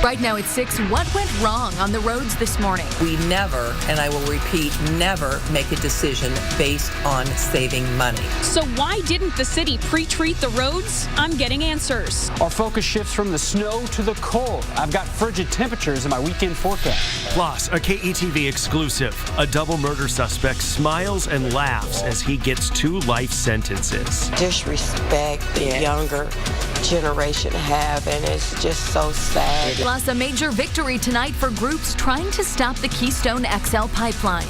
Right now it's 6. What went wrong on the roads this morning? We never, and I will repeat, never make a decision based on saving money. So why didn't the city pre-treat the roads? I'm getting answers. Our focus shifts from the snow to the cold. I've got frigid temperatures in my weekend forecast. Plus, a KETV exclusive. A double murder suspect smiles and laughs as he gets 2 life sentences. Disrespect the younger generation have, and it's just so sad. Plus, a major victory tonight for groups trying to stop the Keystone XL pipeline.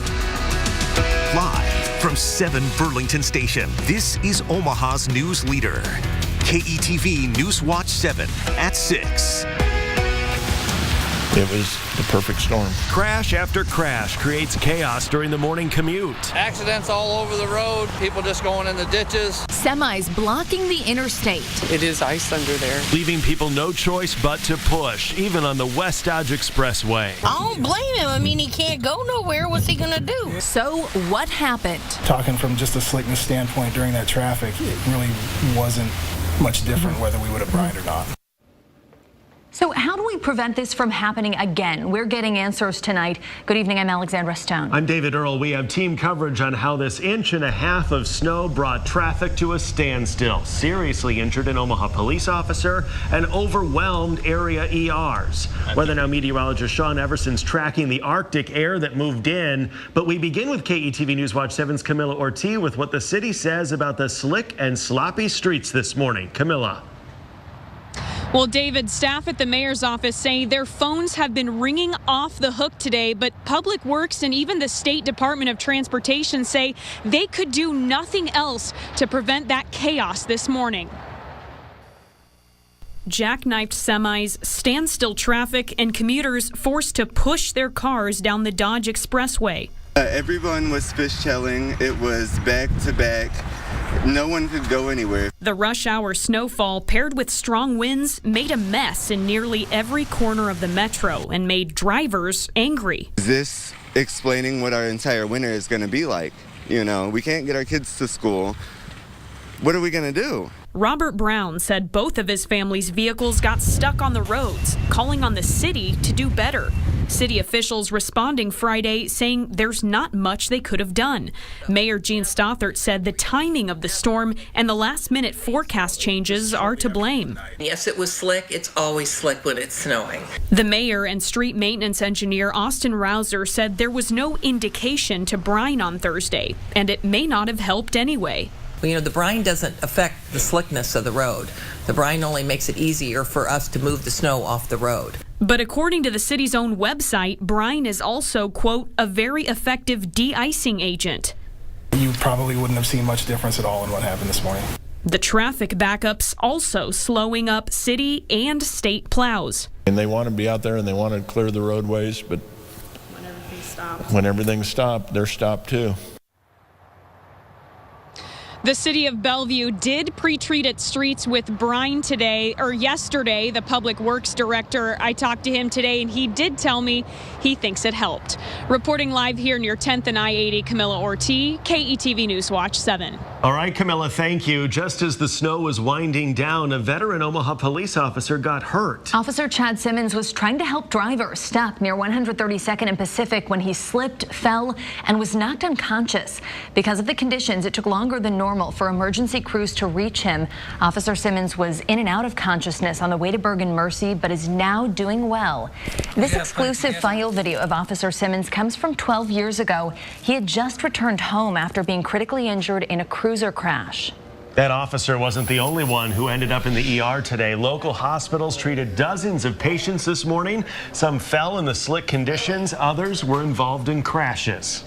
Live from 7 Burlington Station, this is Omaha's news leader. KETV NewsWatch 7 at 6. It was the perfect storm. Crash after crash creates chaos during the morning commute. Accidents all over the road, people just going in the ditches. Semis blocking the interstate. It is ice under there. Leaving people no choice but to push, even on the West Dodge Expressway. I don't blame him. I mean, he can't go nowhere. What's he going to do? So what happened? Talking from just a slickness standpoint during that traffic, it really wasn't much different whether we would have brined or not. So how do we prevent this from happening again? We're getting answers tonight. Good evening, I'm Alexandra Stone. I'm David Earl. We have team coverage on how this 1.5 inches of snow brought traffic to a standstill. Seriously injured an Omaha police officer and overwhelmed area ERs. Weather Now meteorologist Sean Everson's tracking the Arctic air that moved in. But we begin with KETV NewsWatch 7's Camilla Ortiz with what the city says about the slick and sloppy streets this morning. Camilla. Well, David, staff at the mayor's office say their phones have been ringing off the hook today, but Public Works and even the State Department of Transportation say they could do nothing else to prevent that chaos this morning. Jackknifed semis, standstill traffic, and commuters forced to push their cars down the Dodge Expressway. Everyone was fishtailing. It was back to back. No one could go anywhere. The rush hour snowfall paired with strong winds made a mess in nearly every corner of the metro and made drivers angry. Is this explaining what our entire winter is going to be like? You know, we can't get our kids to school. What are we going to do? Robert Brown said both of his family's vehicles got stuck on the roads, calling on the city to do better. City officials responding Friday saying there's not much they could have done. Mayor Gene Stothert said the timing of the storm and the last-minute forecast changes are to blame. Yes, it was slick. It's always slick when it's snowing. The mayor and street maintenance engineer Austin Rouser said there was no indication to brine on Thursday, and it may not have helped anyway. Well, you know, the brine doesn't affect the slickness of the road. The brine only makes it easier for us to move the snow off the road. But according to the city's own website, brine is also, quote, a very effective de-icing agent. You probably wouldn't have seen much difference at all in what happened this morning. The traffic backups also slowing up city and state plows. And they want to be out there and they want to clear the roadways, but when everything's stopped, they're stopped too. The city of Bellevue did pre-treat its streets with brine yesterday. The public works director, I talked to him today, and he did tell me he thinks it helped. Reporting live here near 10th and I-80, Camilla Ortiz, KETV NewsWatch 7. All right, Camilla, thank you. Just as the snow was winding down, a veteran Omaha police officer got hurt. Officer Chad Simmons was trying to help drivers stuck near 132nd and Pacific when he slipped, fell, and was knocked unconscious. Because of the conditions, it took longer than normal for emergency crews to reach him. Officer Simmons was in and out of consciousness on the way to Bergen-Mercy, but is now doing well. This exclusive file video of Officer Simmons comes from 12 years ago. He had just returned home after being critically injured in a cruiser crash. That officer wasn't the only one who ended up in the ER today. Local hospitals treated dozens of patients this morning. Some fell in the slick conditions. Others were involved in crashes.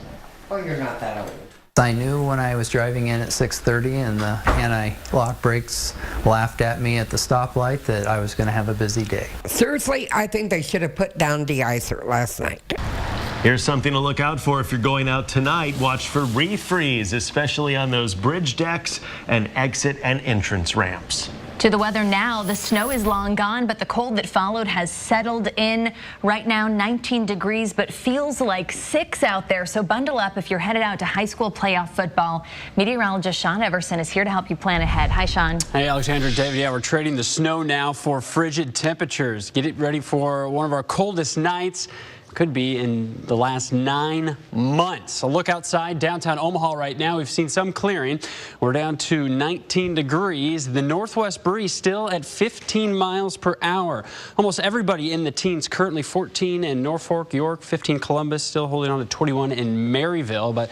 Oh, you're not that old. I knew when I was driving in at 6:30 and the anti-lock brakes laughed at me at the stoplight that I was going to have a busy day. Seriously, I think they should have put down de-icer last night. Here's something to look out for if you're going out tonight. Watch for refreeze, especially on those bridge decks and exit and entrance ramps. To the weather now, the snow is long gone, but the cold that followed has settled in. Right now, 19 degrees, but feels like 6 out there. So bundle up if you're headed out to high school playoff football. Meteorologist Sean Everson is here to help you plan ahead. Hi, Sean. Hey, Alexandra, David. Yeah, we're trading the snow now for frigid temperatures. Get it ready for one of our coldest nights. Could be in the last 9 months. A look outside downtown Omaha right now. We've seen some clearing. We're down to 19 degrees. The northwest breeze still at 15 miles per hour. Almost everybody in the teens currently 14 in Norfolk, York, 15 Columbus, still holding on to 21 in Maryville. But